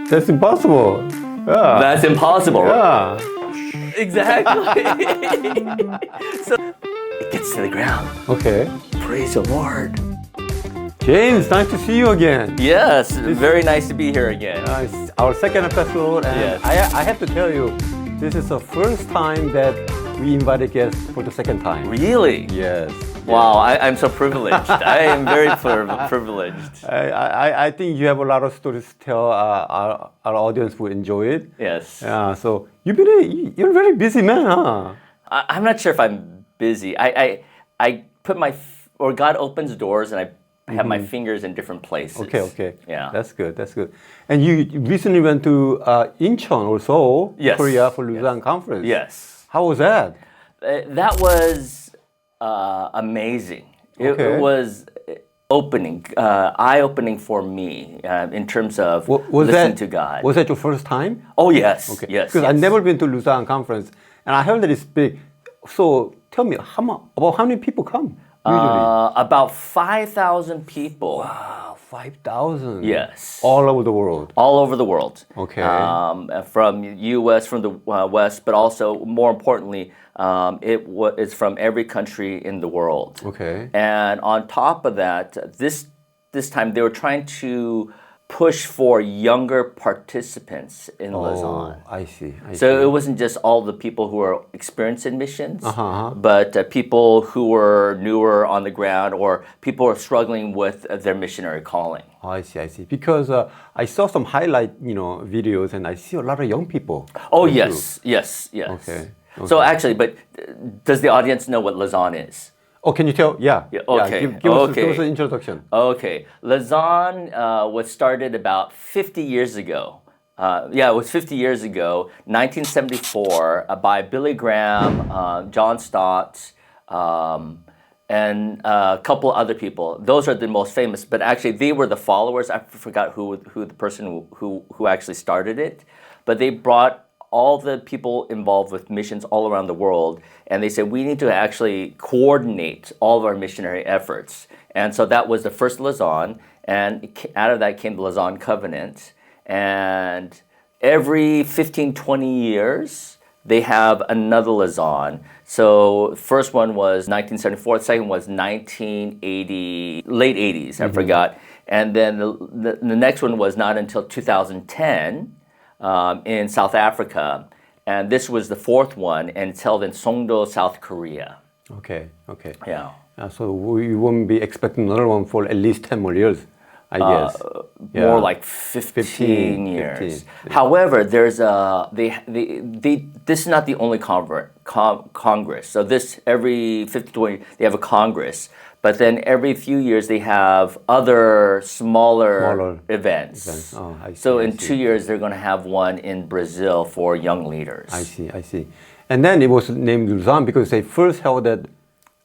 That's impossible. Yeah. That's impossible. Yeah. Exactly. So it gets to the ground. Okay. Praise the Lord. James, nice to see you again. Yes, very nice to be here again. It's our second episode, and Yes. I have to tell you, this is the first time that we invited guests for the second time. Really? Yes. Wow, I'm so privileged. I am very privileged. I think you have a lot of stories to tell. Our audience will enjoy it. Yes. Yeah. So you're a very busy man, huh? I'm not sure if I'm busy. I put or God opens doors and I have my fingers in different places. Okay. Yeah. That's good. And you recently went to Incheon also, Yes. Korea for Lausanne Conference. Yes. How was that? That was amazing. Okay. It was eye-opening for me in terms of listening to God. Was that your first time? Oh, yes. Okay. Yes. Because I've never been to Lausanne Conference, and I heard that it's big. So tell me, about how many people come usually? About 5,000 people. Wow, 5,000. Yes. All over the world. All over the world. Okay. From U.S., from the West, but also more importantly, it's from every country in the world. Okay. And on top of that, this time they were trying to push for younger participants in Lausanne. I see. So it wasn't just all the people who are experienced in missions, Uh-huh. but people who were newer on the ground or people who are struggling with their missionary calling. I see. Because I saw some highlight, videos, and I see a lot of young people. Oh, come yes. Okay. So actually, but does the audience know what Lausanne is? Oh, can you tell? Yeah. Okay. Give us an introduction. Okay. Lausanne was started about 50 years ago. It was 50 years ago, 1974, by Billy Graham, John Stott, and a couple other people. Those are the most famous, but actually they were the followers. I forgot who the person who actually started it, but they brought all the people involved with missions all around the world, and they said we need to actually coordinate all of our missionary efforts. And so that was the first Lausanne, and out of that came the Lausanne Covenant. And every 15, 20 years, they have another Lausanne. So first one was 1974, the second was 1980, late 80s, I forgot. And then the next one was not until 2010, in South Africa, and this was the fourth one, and it's held in Songdo, South Korea. Okay. Yeah. So we won't be expecting another one for at least 10 more years, I guess. More like 15 years. 15. However, there's this is not the only congress. So this every 50-20 they have a congress. But then every few years they have other smaller events. Oh, I see. So in 2 years they're going to have one in Brazil for young leaders. I see. And then it was named Lausanne because they first held at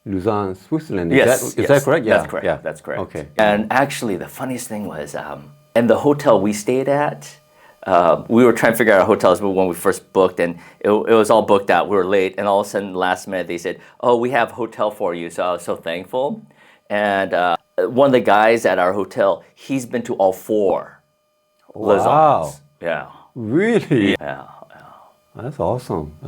Lausanne, Switzerland. Is that correct? Yeah. That's correct. Yeah. That's correct. Okay. And actually the funniest thing was, in the hotel we stayed at, we were trying to figure out our hotels when we first booked, and it was all booked out. We were late, and all of a sudden, last minute, they said, "Oh, we have a hotel for you." So I was so thankful. And one of the guys at our hotel, he's been to all 4 Lausannes. Yeah. Really? Yeah. That's awesome.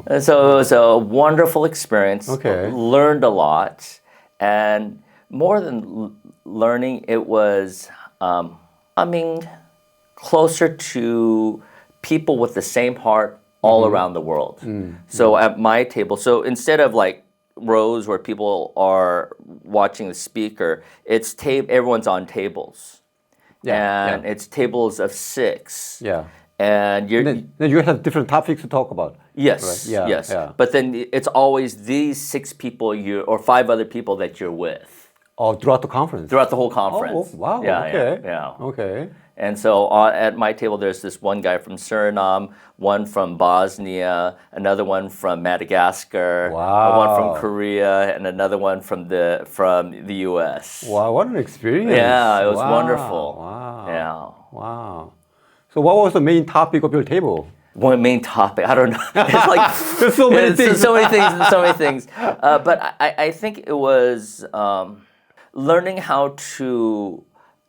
And so it was a wonderful experience. Okay. Learned a lot, and more than learning, it was coming closer to people with the same heart all around the world. So at my table, so instead of like rows where people are watching the speaker, it's everyone's on tables. And it's tables of 6. Yeah. And then you have different topics to talk about. Yes, right? yes. Yeah. But then it's always these 6 people or 5 other people that you're with. Oh, throughout the conference? Throughout the whole conference. Oh, wow. Yeah, okay. Yeah. Okay. And so at my table, there's this one guy from Suriname, one from Bosnia, another one from Madagascar, one from Korea, and another one from the U.S. Wow, what an experience! Yeah, it was wonderful. Wow. Yeah. Wow. So, what was the main topic of your table? One main topic, I don't know. It's like there's so many things. So many things. But I think it was learning how to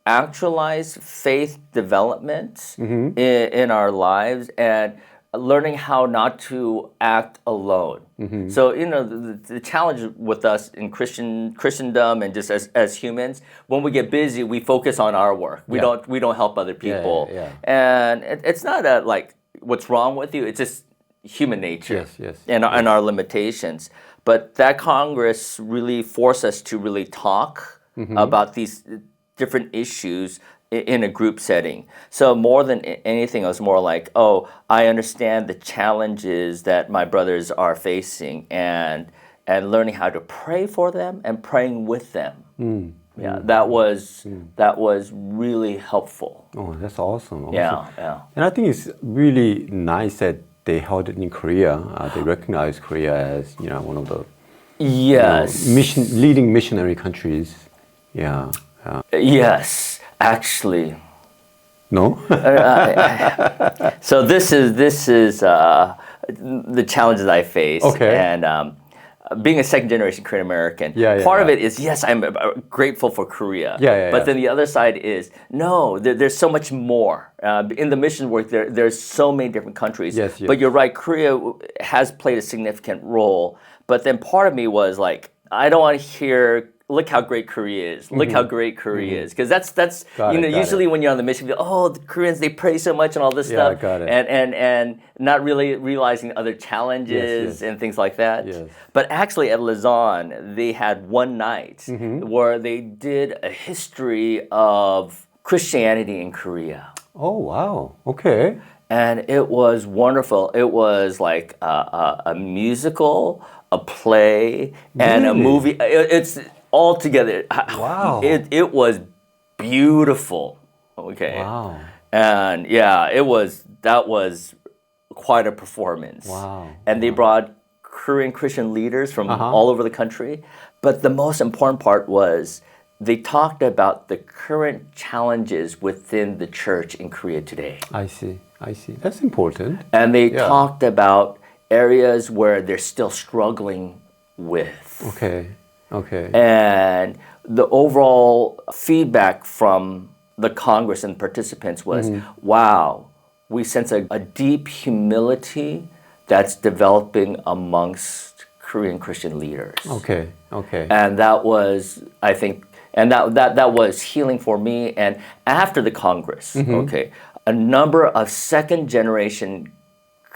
actualize faith development in our lives and learning how not to act alone. So, the challenge with us in Christendom and just as humans, when we get busy, we focus on our work. We don't help other people. And it's not like what's wrong with you. It's just human nature and our limitations. But that Congress really forced us to really talk about these different issues in a group setting. So more than anything, it was more like, oh, I understand the challenges that my brothers are facing and learning how to pray for them and praying with them. That was really helpful. Oh, that's awesome. Yeah. And I think it's really nice that they held it in Korea. They recognize Korea as one of the leading missionary countries. Yes, actually. No. So this is the challenges I face. And being a second generation Korean American, part of it is yes, I'm grateful for Korea. But then the other side is no, there's so much more. In the mission work, there's so many different countries. But you're right, Korea has played a significant role. But then part of me was like, I don't want to hear, look how great Korea is. Look how great Korea is. Because that's usually when you're on the mission, you go, oh, the Koreans, they pray so much and all this stuff. And not really realizing other challenges and things like that. But actually at Lausanne, they had one night where they did a history of Christianity in Korea. Oh, wow. Okay. And it was wonderful. It was like a musical, a play, and a movie. It's all together. Wow. It was beautiful. Okay. Wow. And that was quite a performance. Wow. And they brought Korean Christian leaders from all over the country. But the most important part was they talked about the current challenges within the church in Korea today. I see. That's important. And they talked about areas where they're still struggling with. Okay. And the overall feedback from the Congress and participants was, wow, we sense a deep humility that's developing amongst Korean Christian leaders. Okay. And that was, I think, and that was healing for me. And after the Congress, a number of second generation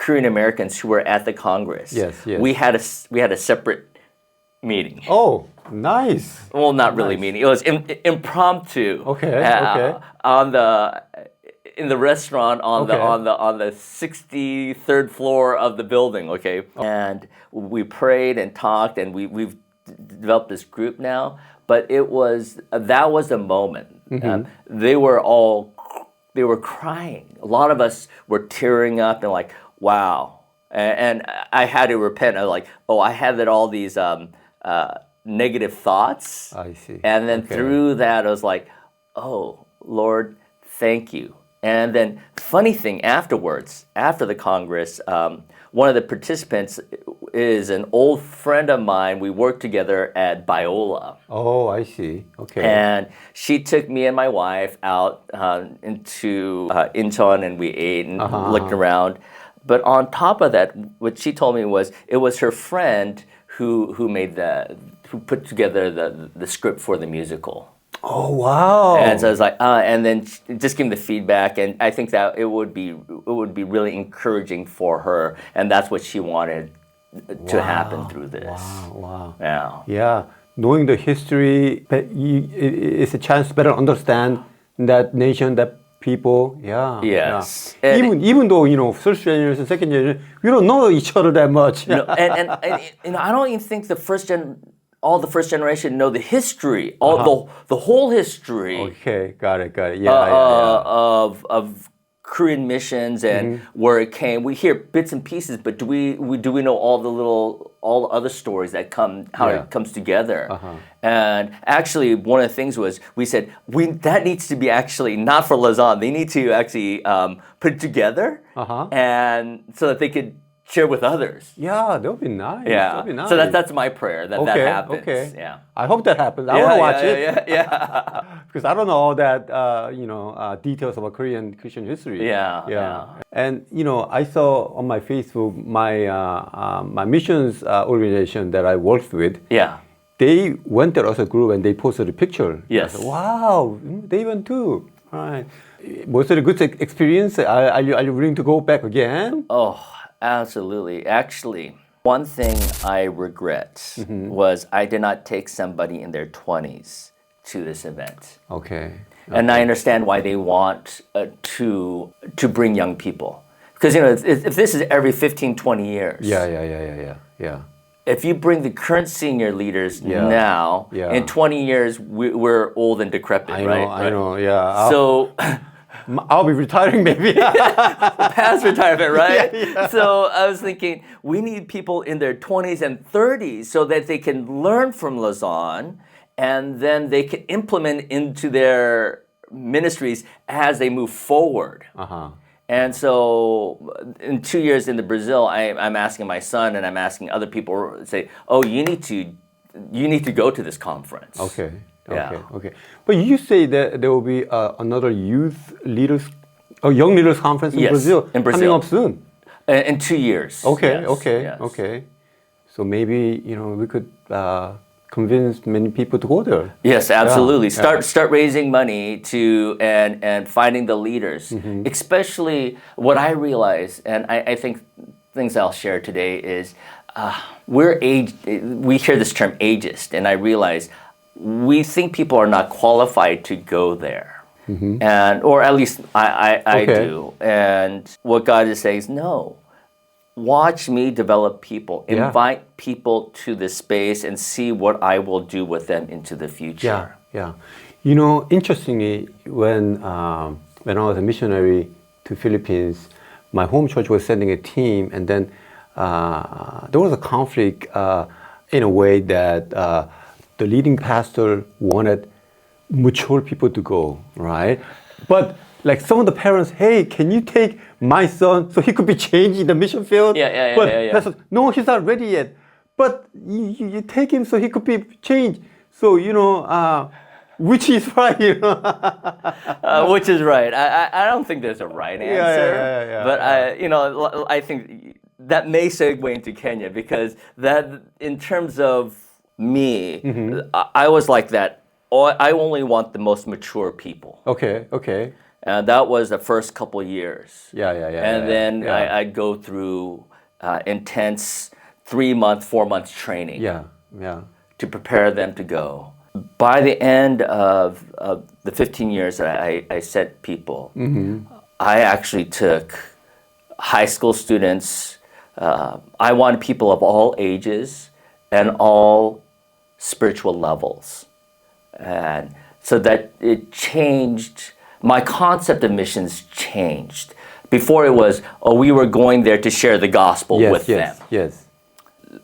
Korean Americans who were at the Congress. We had a separate meeting. Oh, nice. Well, not really meeting. It was impromptu. In the restaurant on the 63rd floor of the building. And we prayed and talked, and we've developed this group now. But that was the moment. They were crying. A lot of us were tearing up and like, wow. And I had to repent. I was like, I had all these negative thoughts. I see. And then through that, I was like, oh, Lord, thank you. And then funny thing afterwards, after the Congress, one of the participants is an old friend of mine. We worked together at Biola. Oh, I see. Okay. And she took me and my wife out into Incheon, and we ate and looked around. But on top of that, what she told me was it was her friend who put together the script for the musical. Oh, wow. And so I was like, and then just give me the feedback, and I think that it would be really encouraging for her, and that's what she wanted to happen through this. Wow. Yeah. Knowing the history, it's a chance to better understand that nation, that people. Yes. Yeah. Even though first generation, second generation, we don't know each other that much. And I don't even think all the first generation know the history, the whole history. Okay, got it. Of Korean missions and where it came. We hear bits and pieces, but do we know all the other stories that how it comes together? And actually, one of the things was we said that needs to be actually not for Lausanne. They need to actually put it together, and so that they could share with others. Yeah, that would be nice. Yeah. That'd be nice. So that's my prayer that that happens. Okay. Yeah. I hope that happens. I want to watch it. Yeah. Because I don't know all that, details about Korean Christian history. Yeah. And I saw on my Facebook my missions organization that I worked with. Yeah. They went there as a group and they posted a picture. Yes. I said, wow, they went too. All right. Was it a good experience? Are you willing to go back again? Oh, absolutely. Actually, one thing I regret was I did not take somebody in their 20s to this event. Okay. And I understand why they want to bring young people. Because, if this is every 15, 20 years. Yeah. If you bring the current senior leaders now, in 20 years, we're old and decrepit, right? I know, yeah. So I'll be retiring maybe. past retirement, right? Yeah. So I was thinking, we need people in their 20s and 30s so that they can learn from Lausanne and then they can implement into their ministries as they move forward. And so in 2 years in Brazil, I'm asking my son and I'm asking other people, say, oh, you need to go to this conference. Okay. Yeah. Okay. But you say that there will be another young leaders conference in Brazil coming up soon. In 2 years. Okay. Yes. Okay. So maybe we could convince many people to go there. Yes, absolutely. Start raising money to and finding the leaders. Especially what I realize, and I think things I'll share today is we hear this term ageist, and I realize we think people are not qualified to go there. And or at least I do. And what God is saying is no. Watch me develop people, invite people to this space and see what I will do with them into the future. Yeah. Interestingly, when I was a missionary to Philippines, my home church was sending a team, and then there was a conflict in a way that the leading pastor wanted mature people to go, right? But like some of the parents, hey, can you take my son so he could be changed in the mission field? But pastor, no, he's not ready yet. But you take him so he could be changed. So, which is right, Which is right. I don't think there's a right answer. But I think that may segue into Kenya because that, in terms of me, I was like that. I only want the most mature people. Okay. And that was the first couple of years. And then I'd go through intense 3-month, 4-month training. To prepare them to go. By the end of the 15 years that I sent people, I actually took high school students. I wanted people of all ages and all spiritual levels. And so that it changed, my concept of missions changed. Before it was, we were going there to share the gospel with them. Yes.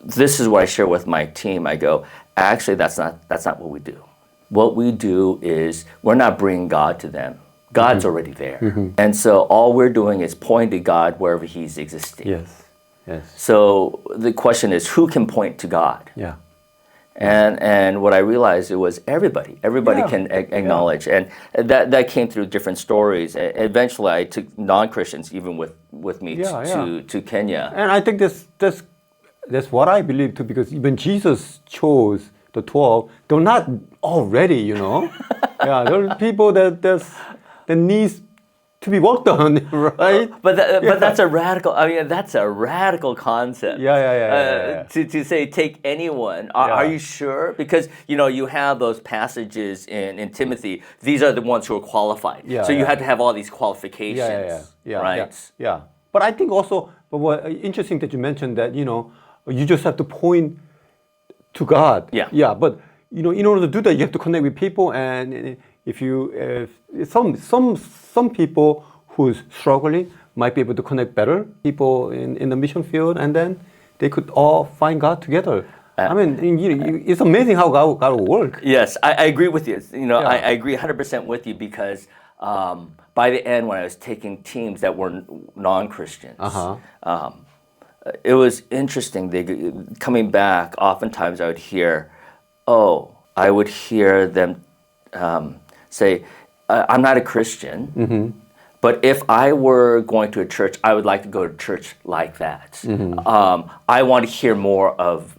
This is what I share with my team. I go, actually, that's not what we do. What we do is we're not bringing God to them. God's already there. And so all we're doing is pointing to God wherever He's existing. Yes. So the question is, who can point to God? And what I realized, it was everybody can acknowledge, and that came through different stories. Eventually, I took non-Christians even with me to Kenya. And I think that's what I believe too, because even Jesus chose the 12. They're not all ready, there are people that needs to be worked on, right? But that's a radical. I mean, that's a radical concept. To say take anyone. Are you sure? Because you have those passages in Timothy. These are the ones who are qualified. So you have to have all these qualifications. Right. But I think also, what interesting that you mentioned that you just have to point to God. But in order to do that, you have to connect with people, and if some people who's struggling might be able to connect better people in the mission field, and then they could all find God together. I mean, it's amazing how God will work. Yes, I agree with you. I agree 100% with you because by the end, when I was taking teams that were non-Christians, it was interesting. Coming back, oftentimes I would hear, I would hear them say, I'm not a Christian, but if I were going to a church, I would like to go to church like that. I want to hear more of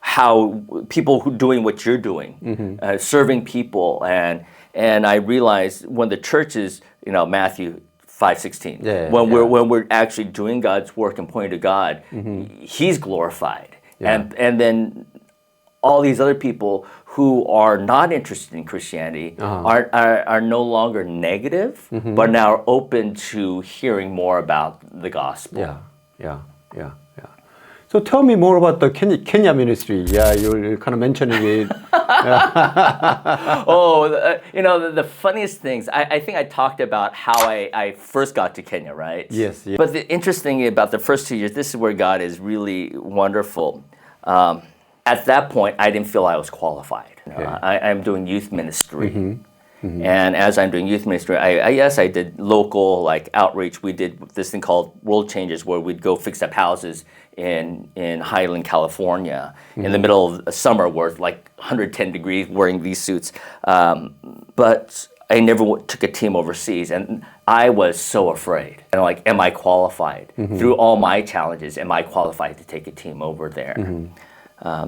how people who doing what you're doing, serving people, and I realized when the church is, Matthew 5:16, when we're actually doing God's work and pointing to God, He's glorified, and then all these other people who are not interested in Christianity are no longer negative, but now are open to hearing more about the gospel. Yeah. So tell me more about the Kenya ministry. Yeah, you're kind of mentioning it. The funniest things, I think I talked about how I first got to Kenya, right? Yes. But the interesting thing about the first 2 years, this is where God is really wonderful. At that point, I didn't feel I was qualified. I'm doing youth ministry. And as I'm doing youth ministry, I did local outreach. We did this thing called World Changes, where we'd go fix up houses in Highland, California, in the middle of summer, where it's 110 degrees, wearing these suits. But I never took a team overseas, and I was so afraid. And am I qualified? Through all my challenges, am I qualified to take a team over there?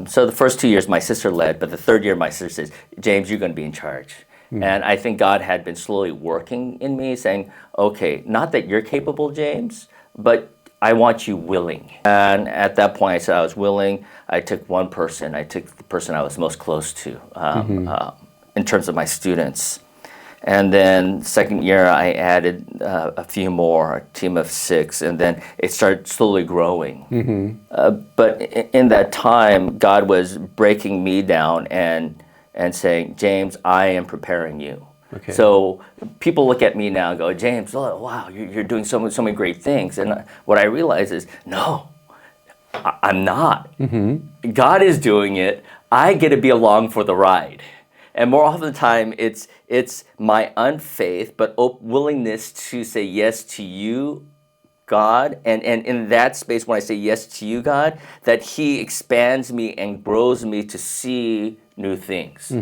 So the first 2 years my sister led, but the third year my sister says, James, you're going to be in charge. And I think God had been slowly working in me, saying, okay, not that you're capable, James, but I want you willing. And at that point I said I was willing. I took one person. I took the person I was most close to in terms of my students. And then second year I added a few more, a team of 6, and then it started slowly growing. But in that time, God was breaking me down and saying, James, I am preparing you. Okay. So people look at me now and go, James, oh, wow, you're doing so many great things. And what I realize is, no, I'm not. God is doing it. I get to be along for the ride. And more often than the time, it's my unfaith, but willingness to say yes to you, God. And in that space, when I say yes to you, God, that He expands me and grows me to see new things.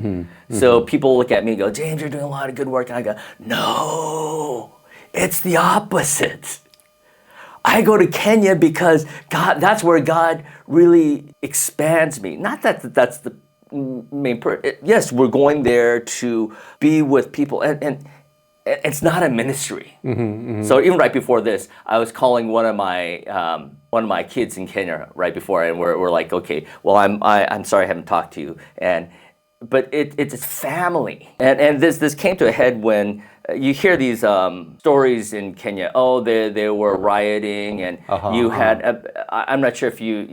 So people look at me and go, James, you're doing a lot of good work. And I go, no, it's the opposite. I go to Kenya because God, that's where God really expands me. Not that that's the main yes, we're going there to be with people, and it's not a ministry. So even right before this, I was calling one of my kids in Kenya right before, and we're like, okay, well, I'm sorry I haven't talked to you, but it's family, and this came to a head when you hear these stories in Kenya. Oh, they were rioting, and you had I'm not sure if you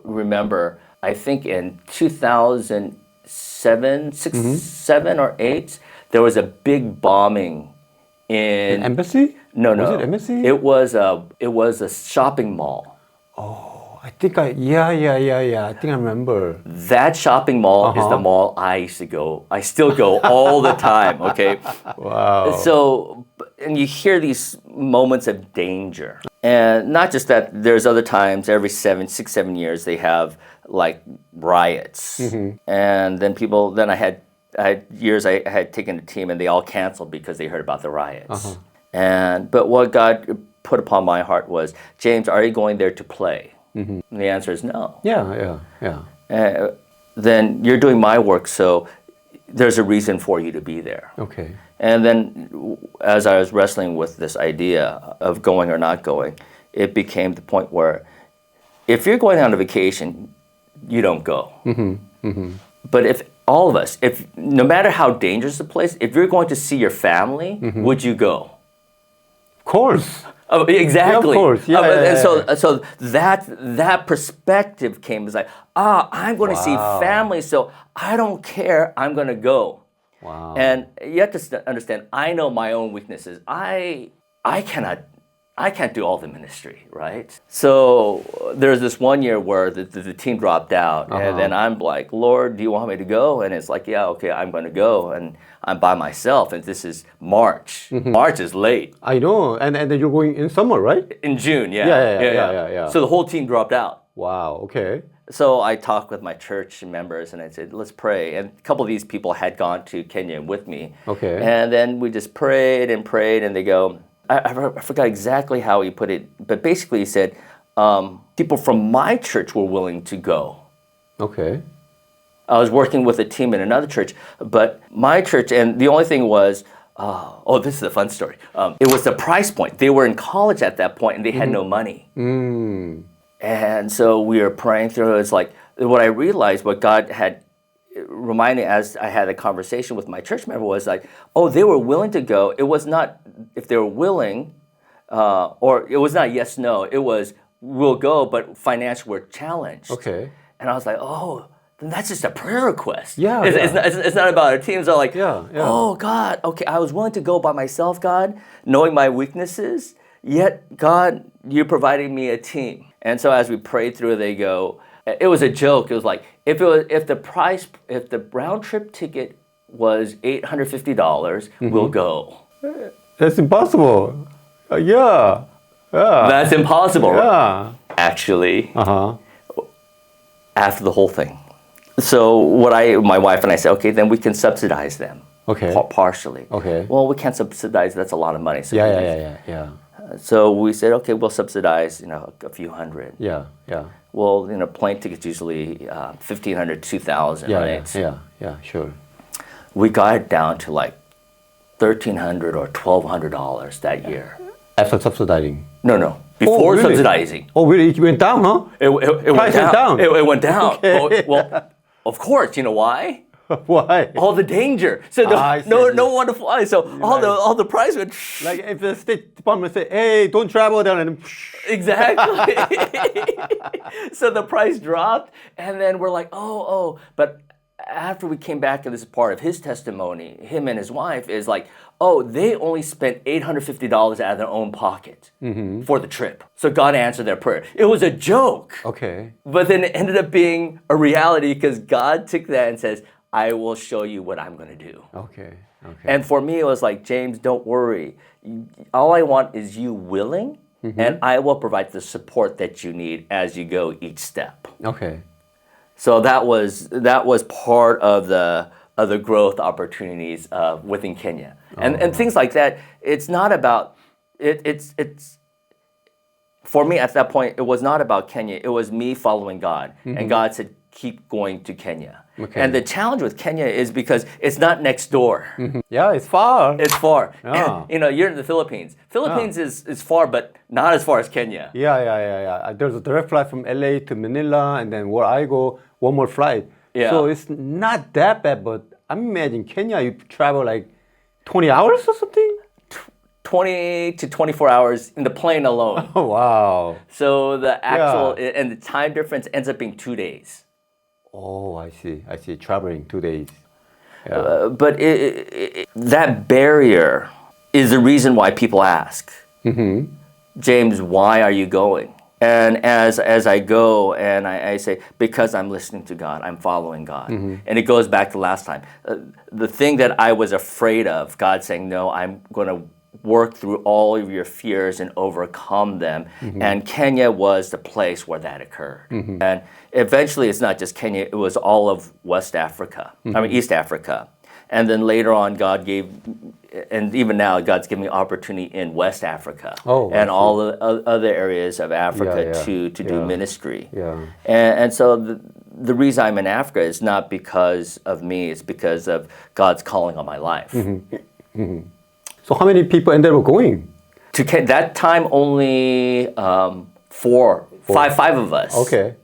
remember. I think in 2007, 7 or 8, there was a big bombing in An embassy? No. Was it embassy? It was a shopping mall. Oh, I think I think I remember. That shopping mall is the mall I used to go. I still go all the time. Okay. Wow. So, and you hear these moments of danger, and not just that. There's other times every 6, 7 years they have riots, and then people. Then I had years I had taken a team and they all canceled because they heard about the riots. But what God put upon my heart was, James, are you going there to play? And the answer is no. Yeah. Then you're doing my work, so there's a reason for you to be there. Okay. And then as I was wrestling with this idea of going or not going, it became the point where if you're going on a vacation, you don't go. But if all of us, no matter how dangerous the place, if you're going to see your family, would you go? Of course. Oh, exactly. Yeah, of course. So that perspective came as I'm going to see family, so I don't care. I'm going to go. Wow. And you have to understand, I know my own weaknesses. I I can't do all the ministry, right? So there's this one year where the team dropped out, and then I'm like, Lord, do you want me to go? And it's like, yeah, okay, I'm going to go, and I'm by myself, and this is March. March is late. I know, and then you're going in summer, right? In June, Yeah. So the whole team dropped out. Wow. Okay. So I talked with my church members and I said, let's pray. And a couple of these people had gone to Kenya with me. Okay. And then we just prayed, and they go, I forgot exactly how he put it, but basically he said, people from my church were willing to go. Okay. I was working with a team in another church, but my church, and the only thing was, this is a fun story. It was the price point. They were in college at that point and they had no money. And so we were praying through it. It's like, what I realized, what God had reminded me as I had a conversation with my church member was like, they were willing to go. It was not if they were willing, or it was not yes, no. It was, we'll go, but financially we're challenged. Okay. And I was like, then that's just a prayer request. Yeah. It's not about our teams. So like, Yeah. oh God, okay, I was willing to go by myself, God, knowing my weaknesses, yet God, you provided me a team. And so as we prayed through, they go, it was a joke. It was like, if the round trip ticket was $850, we'll go. That's impossible. Yeah. That's impossible. Yeah. Actually, after the whole thing. So my wife and I said, okay, then we can subsidize them. Okay. Partially. Okay. Well, we can't subsidize. That's a lot of money. So Yeah. So we said, okay, we'll subsidize, a few hundred. Yeah. Well, plane tickets usually $1,500, $2,000, right? Yeah, sure. We got it down to like $1,300 or $1,200 that year. After subsidizing? No. Before really? Subsidizing. Oh, really? It went down, huh? It went down. It went down. Okay. Well, of course. You know why? Why? All the danger. So no one to fly. So all the price went. Like if the State Department said, "Hey, don't travel down," and exactly. So the price dropped, and then we're like, but after we came back, and this is part of his testimony, him and his wife is like, they only spent $850 out of their own pocket for the trip. So God answered their prayer. It was a joke. Okay. But then it ended up being a reality because God took that and says, I will show you what I'm going to do. Okay. And for me, it was like, James, don't worry. All I want is you willing, and I will provide the support that you need as you go each step. Okay. So that was part of the growth opportunities within Kenya. And things like that. It's not about it's for me at that point. It was not about Kenya. It was me following God, and God said, keep going to Kenya. Okay. And the challenge with Kenya is because it's not next door. Yeah, it's far. It's far. Yeah. And, you're in the Philippines. Philippines is far, but not as far as Kenya. Yeah. There's a direct flight from LA to Manila, and then where I go, one more flight. Yeah. So it's not that bad, but I imagine Kenya, you travel like 20 hours or something? 20 to 24 hours in the plane alone. Oh, wow. So the actual, and the time difference ends up being 2 days. Oh, I see. Traveling 2 days. Yeah. But that barrier is the reason why people ask, James, why are you going? And as I go and I say, because I'm listening to God, I'm following God. And it goes back to last time. The thing that I was afraid of, God saying, no, I'm going to work through all of your fears and overcome them. And Kenya was the place where that occurred. And eventually it's not just Kenya, it was all of West Africa, East Africa. And then later on, God gave, and even now, God's giving me opportunity in West Africa and all the other areas of Africa to do ministry. Yeah. And so the reason I'm in Africa is not because of me, it's because of God's calling on my life. So how many people ended up going? To that time, only five of us. Okay.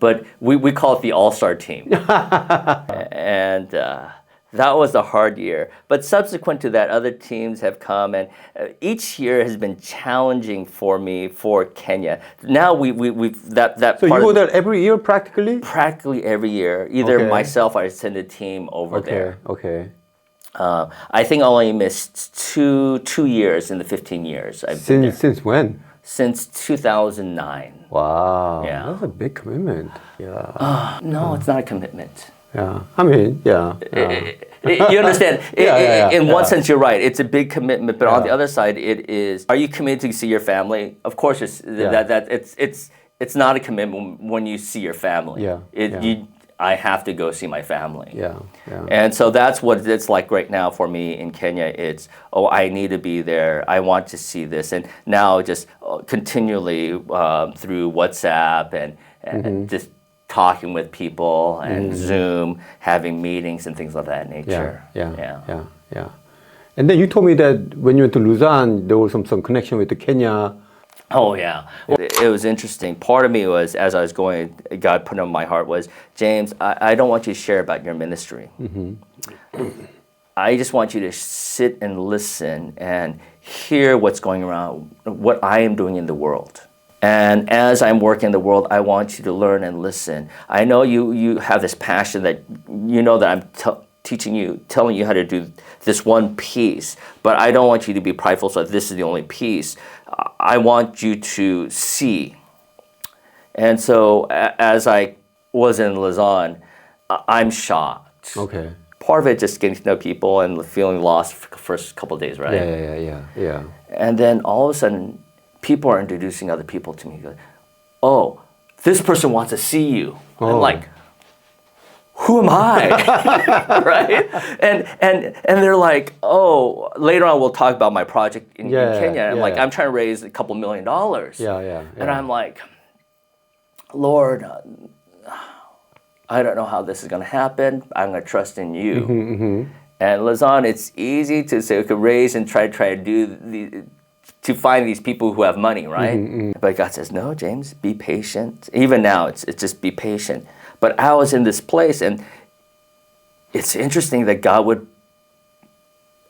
But we call it the all-star team. And that was a hard year. But subsequent to that, other teams have come, and each year has been challenging for me for Kenya. Now we've that So part you go there every year practically? Practically every year. Either myself or I send a team over there. Okay. I think I only missed two years in the 15 years I've been there. Since when? Since 2009. Wow. Yeah. That's a big commitment. Yeah. No, it's not a commitment. Yeah. I mean, yeah. You understand? In one yeah. sense, you're right. It's a big commitment, but on the other side, it is. Are you committed to see your family? Of course, it's not a commitment when you see your family. Yeah. I have to go see my family. Yeah. And so that's what it's like right now for me in Kenya. It's, I need to be there. I want to see this. And now just continually through WhatsApp and just talking with people and Zoom, having meetings and things of that nature. Yeah. And then you told me that when you went to Lausanne, there was some connection with the Kenya. Oh yeah, it was interesting. Part of me was, as I was going, God put on my heart was, James, I don't want you to share about your ministry. I just want you to sit and listen and hear what's going around, what I am doing in the world. And as I'm working in the world, I want you to learn and listen. I know you have this passion that you know that I'm teaching you, telling you how to do this one piece, but I don't want you to be prideful, so this is the only piece. I want you to see. And so as I was in Lausanne, I'm shocked. Okay. Part of it just getting to know people and feeling lost for the first couple of days, right? Yeah. And then all of a sudden, people are introducing other people to me. Oh, this person wants to see you. I'm like, who am I? Right? And they're like, oh, later on we'll talk about my project in Kenya. I'm like, I'm trying to raise a couple $1 million. And I'm like, Lord, I don't know how this is going to happen. I'm going to trust in you. And Lausanne, it's easy to say, okay, raise and try to do to find these people who have money, right? But God says, no, James, be patient. Even now, it's just be patient. But I was in this place, and it's interesting that God would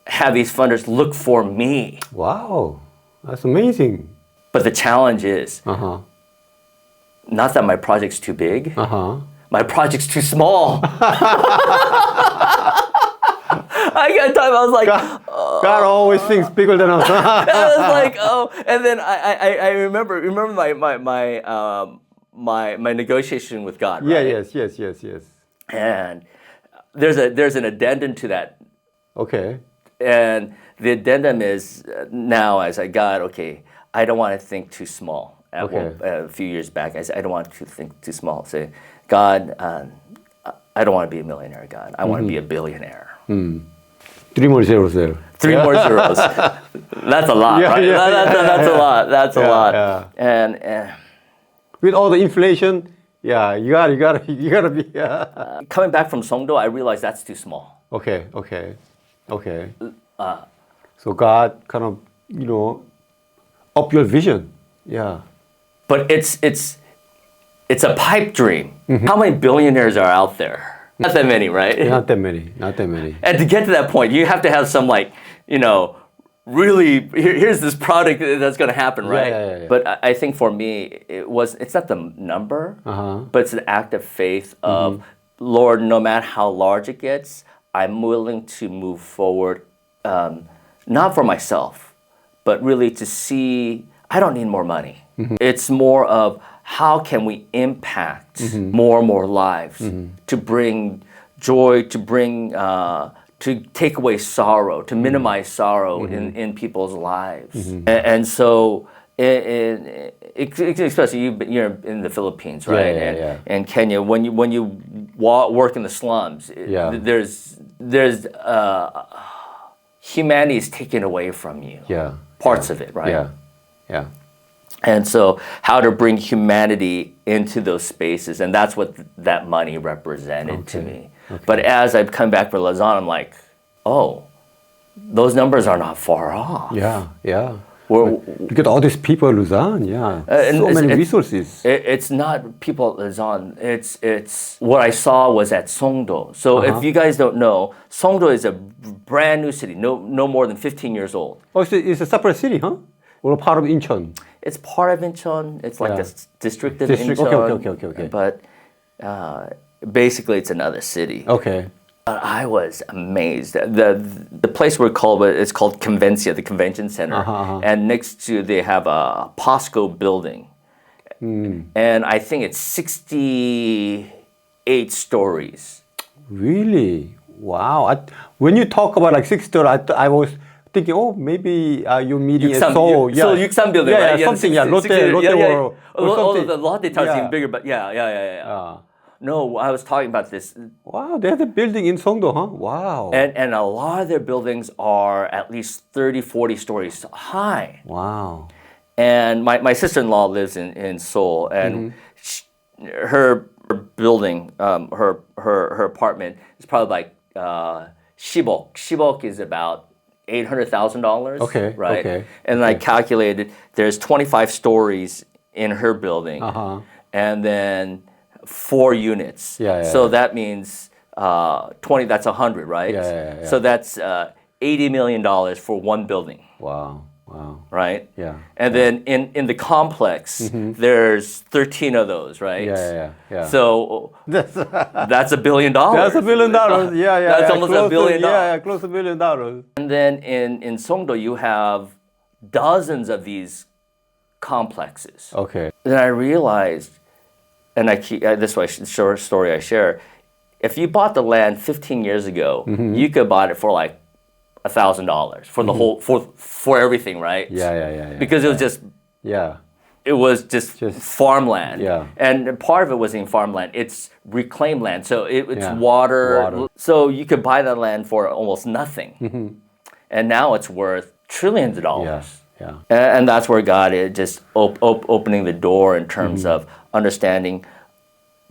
have these funders look for me. Wow, that's amazing. But the challenge is, not that my project's too big, my project's too small. I got time. I was like, God always thinks bigger than us. I was like, and then I remember my negotiation with God. Right? Yes. And there's an addendum to that. Okay. And the addendum is now as I got, okay, I don't want to think too small. A few years back, I said, I don't want to think too small. Say, God, I don't want to be a millionaire, God. I want to be a billionaire. 3 more zeros there. 3 more zeros. That's a lot, right? That's a lot. And with all the inflation, you gotta be. Coming back from Songdo, I realized that's too small. Okay. So God kind of, up your vision. Yeah. But it's a pipe dream. How many billionaires are out there? Not that many, right? Not that many. And to get to that point, you have to have some really, here's this product that's going to happen, right? Yeah. But I think for me, it's not the number, but it's an act of faith of, Lord, no matter how large it gets, I'm willing to move forward, not for myself, but really to see, I don't need more money. It's more of, how can we impact more and more lives to bring joy, to bring, to take away sorrow, to minimize sorrow in people's lives. And so, especially you're in the Philippines, right? And Kenya, when you work in the slums, there's humanity is taken away from you. Parts of it, right? Yeah. And so how to bring humanity into those spaces, and that's what that money represented to me. But as I've come back from Lausanne, I'm like, oh, those numbers are not far off. Yeah. Look at all these people in Lausanne, so many resources. It's not people at Lausanne, it's what I saw was at Songdo. So if you guys don't know, Songdo is a brand new city, no more than 15 years old. Oh, it's a separate city, huh? Or part of Incheon? It's part of Incheon. It's like a district of Incheon. Okay. But basically, it's another city. Okay. I was amazed. The place we're called, it's called Convencia, the convention center, and next to they have a POSCO building, and I think it's 68 stories. Really? Wow. When you talk about like 6 story, I was thinking, oh, maybe you're meeting at Seoul. So Yuksan building, right? Something, Lotte World. The Lotte Tower is even bigger, but yeah. No, I was talking about this. Wow, they have a building in Songdo, huh? Wow. And a lot of their buildings are at least 30, 40 stories high. Wow. And my sister-in-law lives in Seoul, and her building, her apartment is probably like shibok. Shibok is about $800,000. Okay. Right. Okay. And I calculated there's 25 stories in her building, and then 4 units. So that means 20. That's 100, right? Yeah. So that's $80 million for one building. Wow. Right? Yeah. And then in the complex, there's 13 of those, right? Yeah. So that's $1 billion. That's $1 billion. Yeah. That's almost $1 billion. Yeah, close to $1 billion. And then in Songdo, you have dozens of these complexes. Okay. Then I realized, and this was a short story I share. If you bought the land 15 years ago, you could buy it for like $1,000 for the whole for everything, right? Yeah. Because it was just it was just farmland. Yeah. And part of it was in farmland. It's reclaimed land, so it's water. So you could buy that land for almost nothing, and now it's worth trillions of dollars. Yeah. And that's where God is just opening the door in terms of understanding.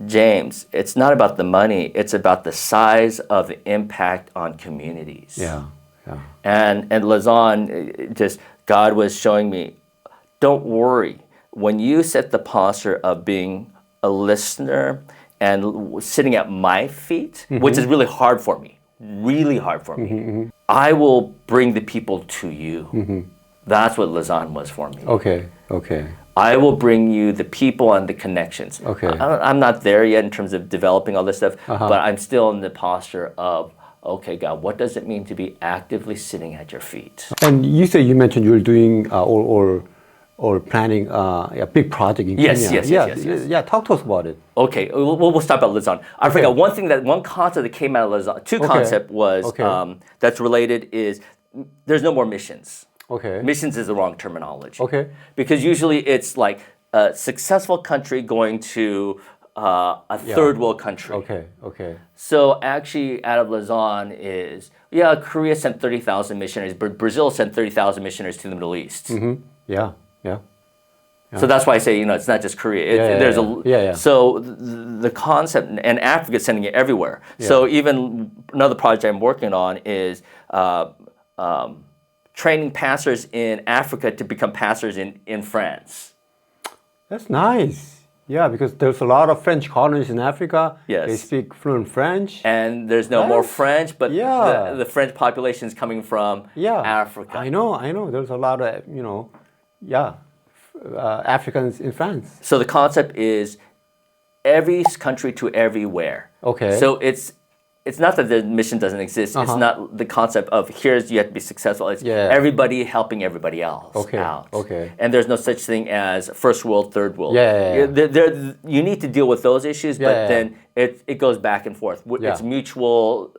James, it's not about the money, it's about the size of the impact on communities. Yeah. And Lausanne, just God was showing me, don't worry. When you set the posture of being a listener and sitting at my feet, which is really hard for me, I will bring the people to you. That's what Lausanne was for me. Okay. I will bring you the people and the connections. Okay. I'm not there yet in terms of developing all this stuff, but I'm still in the posture of, okay, God, what does it mean to be actively sitting at your feet? And you mentioned you're doing or planning a big project in Kenya. Yes. Yeah, talk to us about it. Okay, we'll stop at Lausanne. I forgot one concept that came out of Lausanne. Two concept was that's related is there's no more missions. Okay. Missions is the wrong terminology. Okay. Because usually it's like a successful country going to a third world country. Okay. So actually out of Lausanne is, Korea sent 30,000 missionaries, but Brazil sent 30,000 missionaries to the Middle East. Yeah. So that's why I say, it's not just Korea. So the concept, and Africa is sending it everywhere. Yeah. So even another project I'm working on is training pastors in Africa to become pastors in France. That's nice. Yeah, because there's a lot of French colonies in Africa. Yes. They speak fluent French. And there's no more French, but the French population is coming from Africa. I know. There's a lot of, Africans in France. So the concept is every country to everywhere. Okay. So it's not that the mission doesn't exist. It's not the concept of here's you have to be successful. It's everybody helping everybody else out. Okay. And there's no such thing as first world, third world. You need to deal with those issues, but then it goes back and forth. It's mutual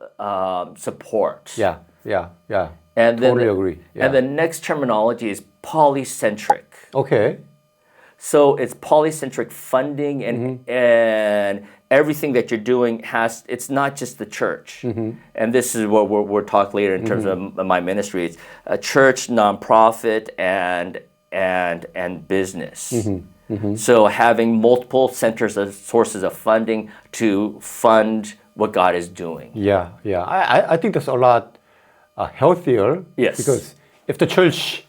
support. Yeah. And then totally agree. Yeah. And the next terminology is polycentric. Okay. So it's polycentric funding and everything that you're doing it's not just the church. And this is what we'll talk later in terms of my ministry. It's a church, nonprofit, and business. So having multiple centers of sources of funding to fund what God is doing. Yeah. I think that's a lot healthier. Yes. Because if the church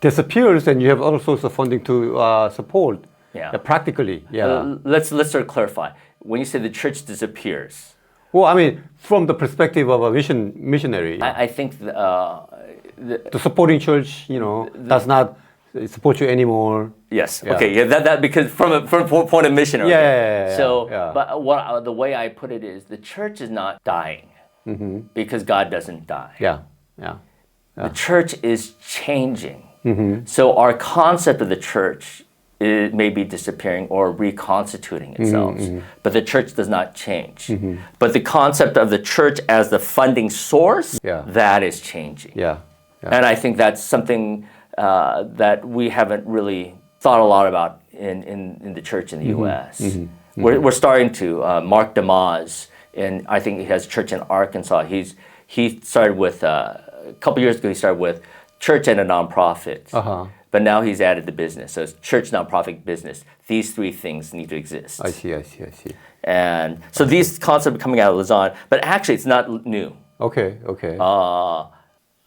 disappears, then you have other sources of funding to support. Practically. Let's sort of clarify. When you say the church disappears. Well, I mean, from the perspective of a missionary. I think the supporting church, does not support you anymore. Yes. Yeah. Okay. Yeah. That because from a point of mission. Okay. Yeah. So, yeah. but the way I put it is, the church is not dying because God doesn't die. Yeah. The church is changing. So our concept of the church may be disappearing or reconstituting itself, but the church does not change. But the concept of the church as the funding source, that is changing. Yeah. And I think that's something that we haven't really thought a lot about in the church in the U.S. We're starting to. Mark DeMoss, and I think he has a church in Arkansas. He started with a couple years ago. He started with church and a nonprofit. But now he's added the business. So it's church, nonprofit, business. These three things need to exist. I see. And so these concepts are coming out of Lausanne, but actually it's not new. Okay.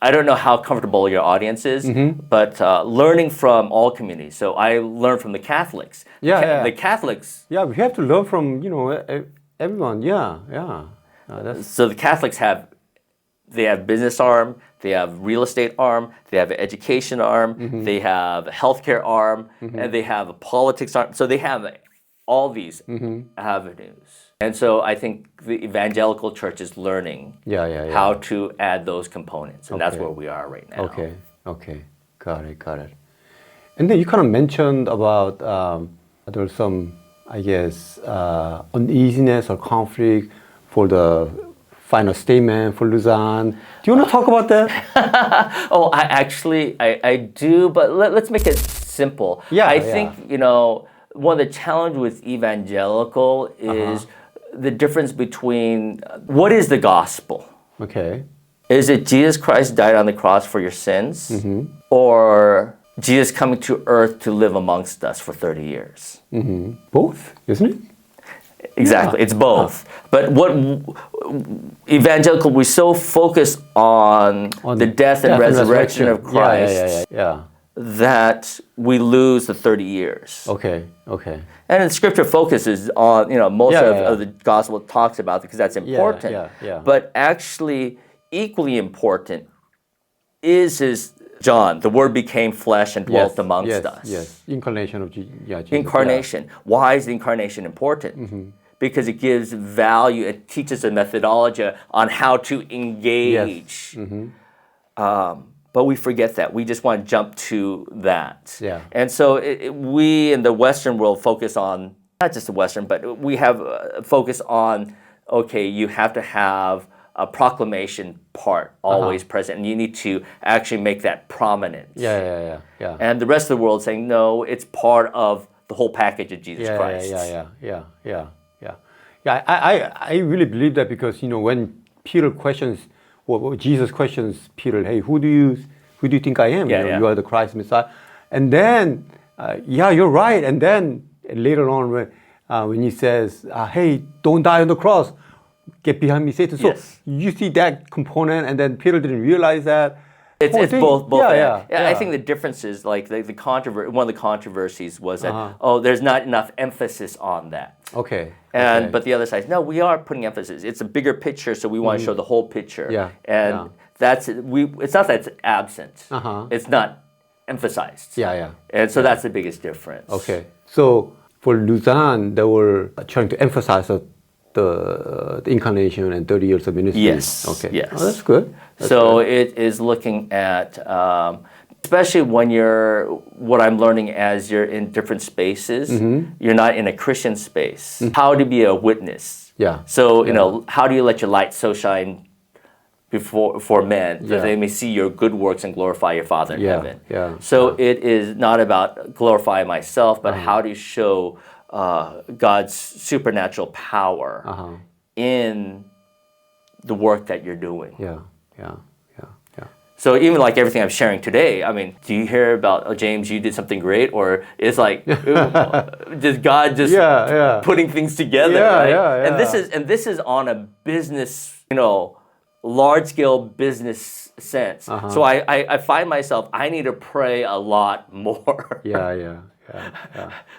I don't know how comfortable your audience is, but learning from all communities. So I learned from the Catholics. The Catholics. Yeah, we have to learn from everyone. Yeah. So the Catholics have business arm, they have real estate arm, they have an education arm, they have a healthcare arm, and they have a politics arm. So they have all these avenues. And so I think the evangelical church is learning how to add those components. And that's where we are right now. Okay. Got it. And then you kind of mentioned about there's some, I guess, uneasiness or conflict for the final statement for Lausanne. Do you want to talk about that? I do, but let's make it simple. I think, one of the challenges with evangelical is the difference between what is the gospel? Okay. Is it Jesus Christ died on the cross for your sins? Or Jesus coming to earth to live amongst us for 30 years? Both, isn't it? Exactly, it's both. But what evangelical, we so focus on the death and resurrection of Christ that we lose the 30 years. Okay. And the scripture focuses on, most of the gospel talks about it because that's important. But actually, equally important is John, the Word became flesh and dwelt amongst us. Yes, incarnation of Jesus. Incarnation. Why is the incarnation important? Because it gives value, it teaches a methodology on how to engage. But we forget that. We just want to jump to that. And so we in the Western world focus on, not just the Western, but we have a focus on, you have to have a proclamation part always present, and you need to actually make that prominent. And the rest of the world saying, no, it's part of the whole package of Jesus Christ. I really believe that because when Peter questions, Jesus questions Peter, hey, who do you think I am? You are the Christ Messiah. And then, you're right. And then later on, when he says, hey, don't die on the cross, get behind me, Satan. So you see that component, and then Peter didn't realize that. It's both. I think the difference is like one of the controversies was that there's not enough emphasis on that. But the other side, no, we are putting emphasis. It's a bigger picture, so we want to show the whole picture. It's not that it's absent. It's not emphasized. And so that's the biggest difference. So for Lausanne, they were trying to emphasize the incarnation and 30 years of ministry. Yes. That's good. It is looking at, especially when what I'm learning as you're in different spaces, you're not in a Christian space. How to be a witness. So, how do you let your light so shine before men, that they may see your good works and glorify your Father in heaven. So it is not about glorifying myself, but how do you show God's supernatural power in the work that you're doing. So even like everything I'm sharing today, I mean, do you hear about, James, you did something great? Or it's like, just God just putting things together, right? And this is on a business, large-scale business sense. So I find myself, I need to pray a lot more.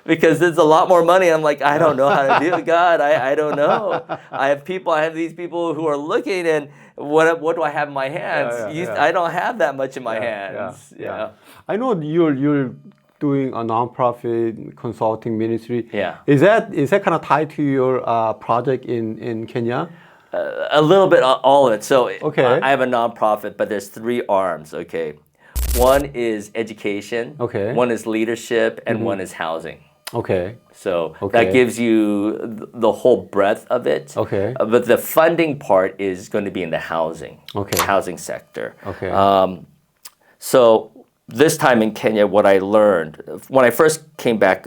Because it's a lot more money. I'm like, I don't know how to do it, God. I don't know. I have these people who are looking, and what do I have in my hands? I don't have that much in my hands. Yeah. I know you're doing a nonprofit consulting ministry. Yeah. Is that kind of tied to your project in Kenya? A little bit, all of it. So Okay. I have a nonprofit, but there's 3 arms. Okay. One is education. Okay. One is leadership, and one is housing. Okay. So Okay. that gives you the whole breadth of it. Okay. But the funding part is going to be in the housing sector. Okay. So this time in Kenya, what I learned when I first came back,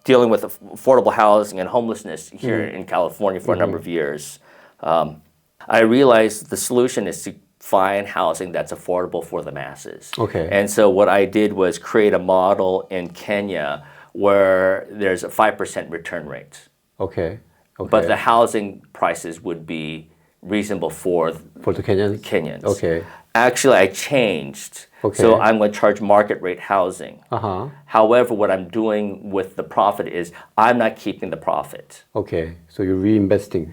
dealing with affordable housing and homelessness here in California for a number of years, I realized the solution is to find housing that's affordable for the masses. Okay. And so what I did was create a model in Kenya where there's a 5% return rate. Okay. But the housing prices would be reasonable for the Kenyans. Okay. Actually, I changed. Okay. So I'm going to charge market rate housing. Uh-huh. However, what I'm doing with the profit is I'm not keeping the profit. Okay. So you're reinvesting.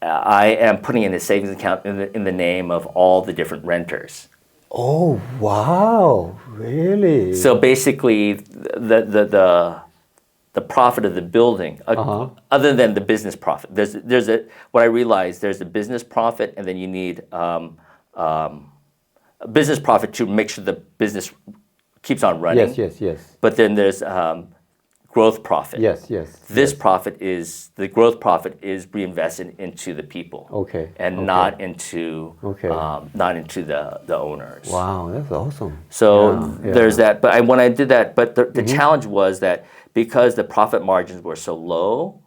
I am putting in a savings account in the name of all the different renters. Oh, wow. Really? So basically, the profit of the building, other than the business profit, what I realized, there's a business profit, and then you need a business profit to make sure the business keeps on running. Yes. But then there's growth profit. Yes. The growth profit is reinvested into the people. Okay. And not into the owners. Wow, that's awesome. So there's that. But when I did that, but the challenge was that because the profit margins were so low,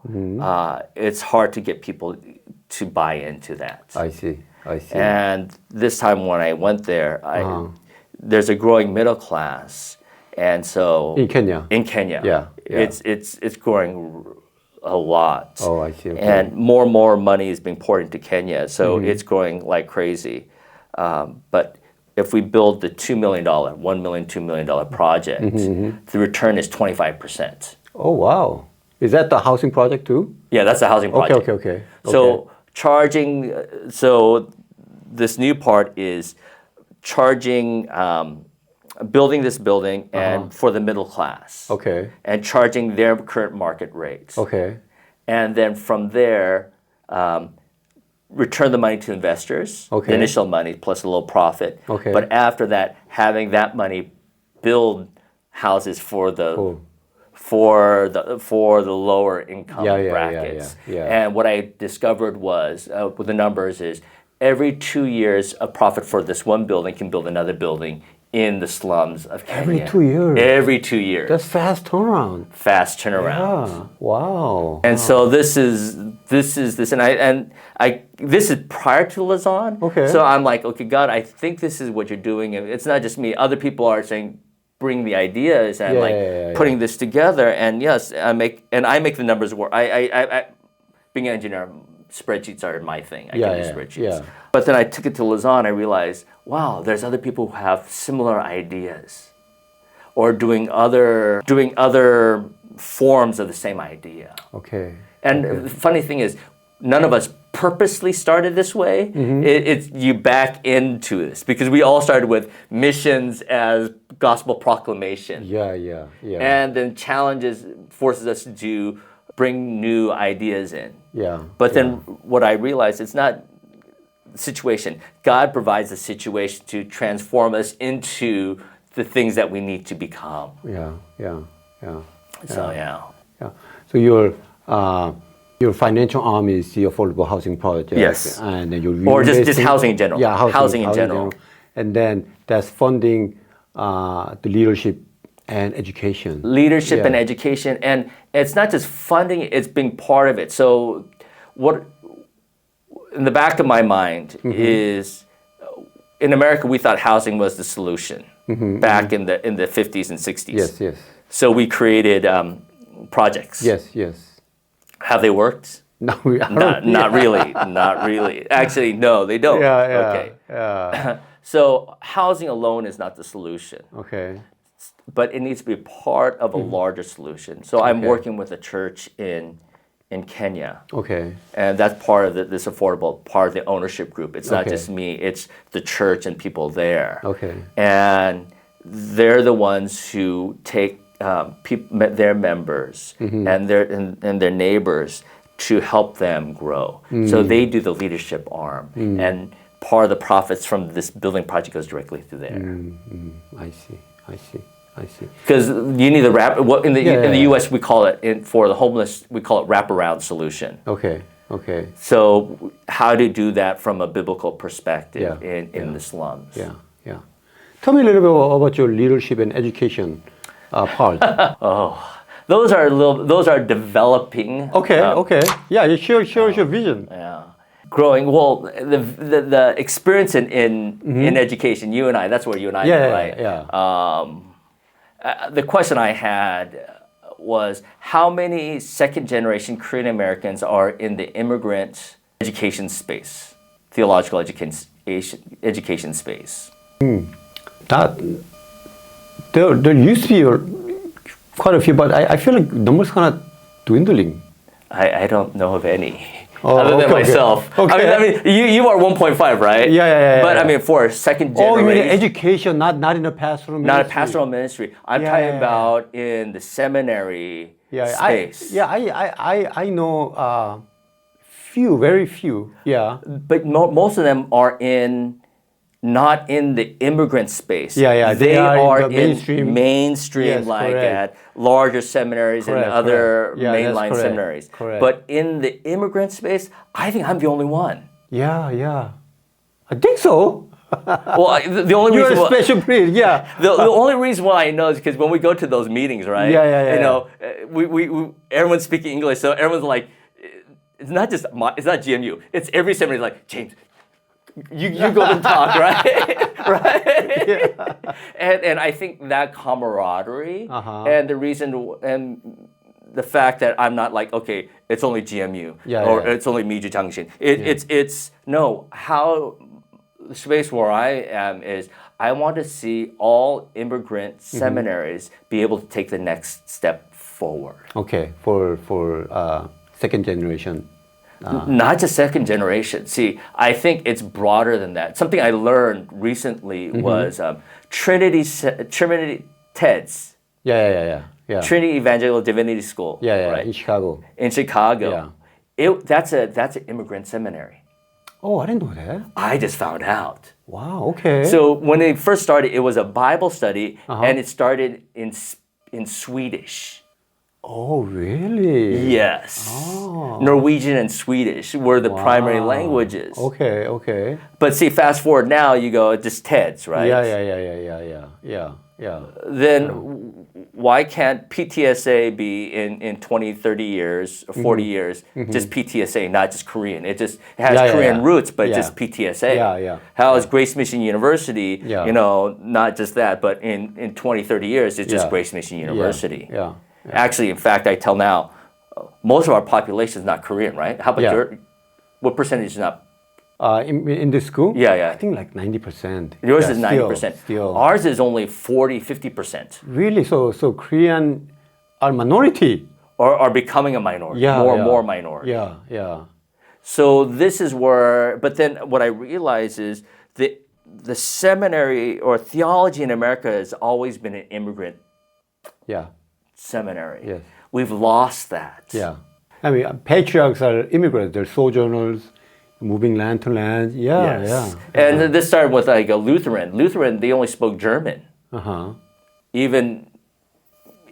it's hard to get people to buy into that. I see. And this time when I went there, there's a growing middle class. And so in Kenya, it's growing a lot. Oh, I see. Okay. And more money is being poured into Kenya, so it's growing like crazy. But if we build the $2 million, $1 million, $2 million project, the return is 25%. Oh, wow! Is that the housing project too? Yeah, that's a housing project. Okay. So charging. So this new part is charging. Building this building and for the middle class. Okay. And charging their current market rates. Okay. And then from there, return the money to investors. Okay. The initial money plus a little profit. Okay. But after that, having that money build houses for the for the lower income brackets. Yeah. And what I discovered was with the numbers is every 2 years, a profit for this one building can build another building in the slums of Kenya. Every 2 years? Every 2 years. That's fast turnaround. Yeah. Wow. And so this is this is prior to Lausanne. Okay. So I'm like, okay, God, I think this is what you're doing. And it's not just me. Other people are saying, bring the ideas and putting this together. And yes, I make the numbers work. I being an engineer, spreadsheets are my thing. I can do spreadsheets. But then I took it to Lausanne. I realized, wow, there's other people who have similar ideas, or doing other forms of the same idea. Okay. And the funny thing is, none of us purposely started this way. It's you back into this because we all started with missions as gospel proclamation. Yeah. And then challenges forces us to bring new ideas in. Yeah. But then what I realized, it's not situation. God provides a situation to transform us into the things that we need to become. Yeah. So So your financial arm is the affordable housing project. Yes. And then you're or just housing in general. Yeah, housing in general. And then that's funding the leadership and education. Leadership and education, and it's not just funding; it's being part of it. So, what in the back of my mind is, in America, we thought housing was the solution back in the 50s and 60s. Yes. So we created projects. Yes. Have they worked? No, not really. Actually, no, they don't. Yeah. So housing alone is not the solution. Okay. but it needs to be part of a larger solution. So I'm working with a church in Kenya. Okay. And that's part of this affordable, part of the ownership group. It's not Okay. just me, it's the church and people there. Okay. And they're the ones who take their members and their neighbors to help them grow. So they do the leadership arm. And part of the profits from this building project goes directly to there. I see. Because you need the in the Yeah. U.S. we call it for the homeless we call it wraparound solution. Okay. So how to do that from a biblical perspective in the slums? Yeah. Tell me a little bit about your leadership and education part. Those are developing. Okay. Yeah, you share your vision. Yeah. Growing. Well, the experience in education. You and I. That's where you and I are, right? Yeah. The question I had was how many second-generation Korean Americans are in the immigrant education space, theological education space? That there used to be quite a few, but I feel like numbers kind of dwindling. I don't know of any. Oh, other than okay. myself. Okay. I mean, you are 1.5, right? Yeah. But I mean, for second Oh, you mean generation. education, not in a pastoral ministry. Not a pastoral ministry. I'm talking about in the seminary space. I know very few. Yeah. But most of them are not in the immigrant space. Yeah. They are in the in mainstream, Yes, like correct. at larger seminaries and other correct. Yeah, that's mainline correct. seminaries. Correct. But in the immigrant space, I think I'm the only one. Yeah. I think so. Well, the only You're reason a special breed. Yeah. The only reason why I know is because when we go to those meetings, right? Yeah. You know, we everyone's speaking English, so everyone's like, it's not GMU. It's every seminary like, James, you go and talk, right? Right? Yeah. And I think that camaraderie and the reason and the fact that I'm not like, okay, it's only GMU or it's only Miju Changshin. It's no, how the space where I am is I want to see all immigrant seminaries be able to take the next step forward. Okay, for second generation. Not just second generation. See, I think it's broader than that. Something I learned recently was Trinity TEDS. Yeah. Trinity Evangelical Divinity School. Yeah. Right? In Chicago. In Chicago. That's an immigrant seminary. Oh, I didn't know that. I just found out. Wow. Okay. So when it first started, it was a Bible study, and it started in Swedish. Oh, really? Yes. Oh. Norwegian and Swedish were the primary languages. Okay. But see, fast forward now, you go just TEDS, right? Yeah. Then why can't PTSA be in 20, 30 years, or 40 years, just PTSA, not just Korean? It has Korean roots, but just PTSA. Yeah. How is Grace Mission University, not just that, but in 20, 30 years, it's just Grace Mission University. Yeah. Actually, in fact, I tell now, most of our population is not Korean, right? How about what percentage is not? In the school? Yeah. I think like 90%. Yours is 90%. Still. Ours is only 40, 50%. Really? So Korean are minority? Or are becoming a minority. More minority. Yeah. So this is where, but then what I realize is the seminary or theology in America has always been an immigrant seminary. Yes. We've lost that. Yeah. I mean, patriarchs are immigrants. They're sojourners, moving land to land. Yeah. And this started with like a Lutheran. Lutheran, they only spoke German. Even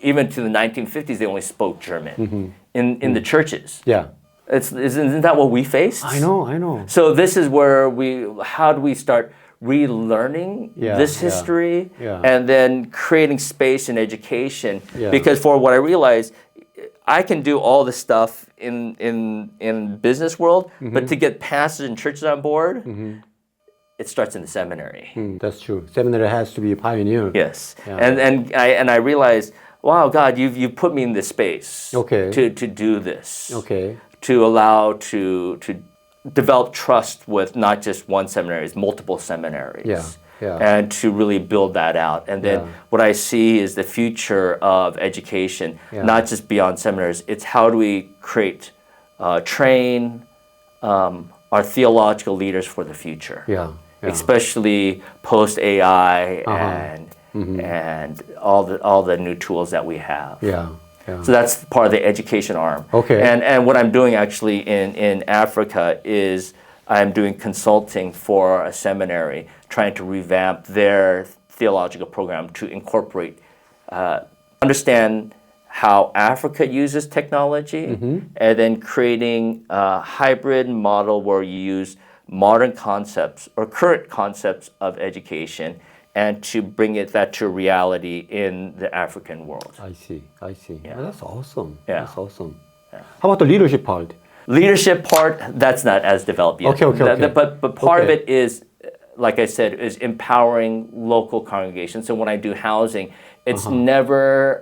to the 1950s, they only spoke German in the churches. Yeah. Isn't that what we faced? I know. So this is where how do we start relearning this history and then creating space in education? Because for what I realized, I can do all this stuff in business world, but to get pastors and churches on board, it starts in the seminary. That's true. Seminary has to be a pioneer. Yes, and I realized, wow, God, you've put me in this space to do this. To allow to develop trust with not just one seminary, it's multiple seminaries. Yeah. and to really build that out. And then Yeah. what I see is the future of education, Yeah. not just beyond seminars. It's how do we create, train our theological leaders for the future. Yeah. Yeah. Especially post AI Uh-huh. and all the new tools that we have. Yeah. Yeah. So that's part of the education arm. Okay. And what I'm doing actually in Africa is I'm doing consulting for a seminary, trying to revamp their theological program to incorporate, understand how Africa uses technology, and then creating a hybrid model where you use modern concepts or current concepts of education and to bring that to reality in the African world. I see. I see. Yeah. Oh, that's awesome. Yeah. That's awesome. How about the leadership part? Leadership part, that's not as developed yet. Okay. But part of Okay. it is, like I said, is empowering local congregations. So when I do housing, it's never,